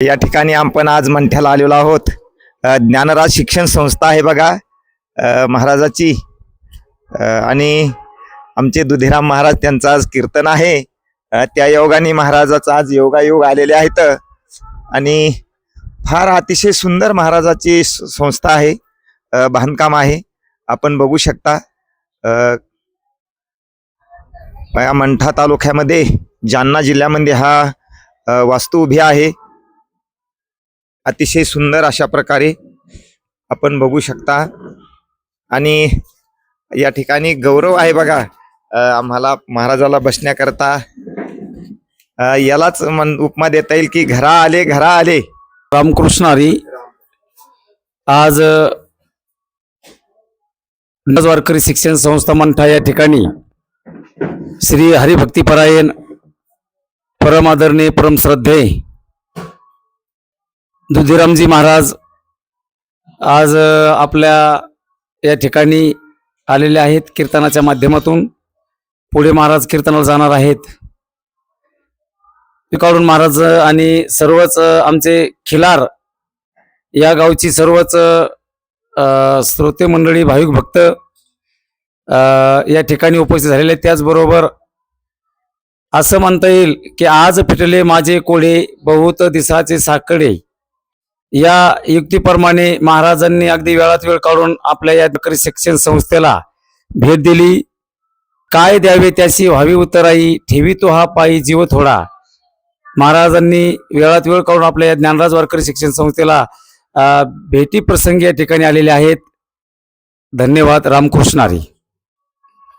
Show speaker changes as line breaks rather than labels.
या ठिकाणी आपण आज मंठ्याला आलेलो आहोत. ज्ञानराज शिक्षण संस्था आहे बघा महाराजाची. आणि आमचे दुधीराम महाराज त्यांचं आज कीर्तन आहे. त्या योगाने महाराजाचा आज योगायोग आलेले आहेत. आणि फार अतिशय सुंदर महाराजाची संस्था आहे, बांधकाम आहे. आपण बघू शकता या मंठा तालुक्यामध्ये जालना जिल्ह्यामध्ये हा वास्तू उभी आहे. अतिशय सुंदर अशा प्रकारे आपण बघू शकता. आणि या ठिकाणी गौरव आहे बघा आम्हाला महाराजाला बसण्याकरता. यालाच उपमा देता येईल की घरा आले घरा आले.
रामकृष्ण हरी. आज वारकरी शिक्षण संस्था मंठा या ठिकाणी श्री हरिभक्तीपरायण परम आदरणीय परम श्रद्धेय दुधीरामजी महाराज आज आपल्या या ठिकाणी आलेले आहेत. कीर्तनाच्या माध्यमातून पुढे महाराज कीर्तनाला जाणार आहेत. काढून महाराज आणि सर्वच आमचे खिलार या गावची सर्वच श्रोते मंडळी भाविक भक्त या ठिकाणी उपस्थित झालेले. त्याचबरोबर असं म्हणता येईल की आज फिटले माझे कोडे बहुत दिसाचे साकडे या युक्तीप्रमाणे महाराजांनी अगदी वेळात वेळ काढून आपल्या या वारकरी शिक्षण संस्थेला भेट दिली. काय द्यावे त्याशी व्हावी उतराई ठेवी तो हा पायी जीव थोडा. महाराजांनी वेळात वेळ काढून आपल्या या ज्ञानराज वारकरी शिक्षण संस्थेला भेटी प्रसंगी या ठिकाणी आलेले आहेत. धन्यवाद. रामकृष्ण हरी.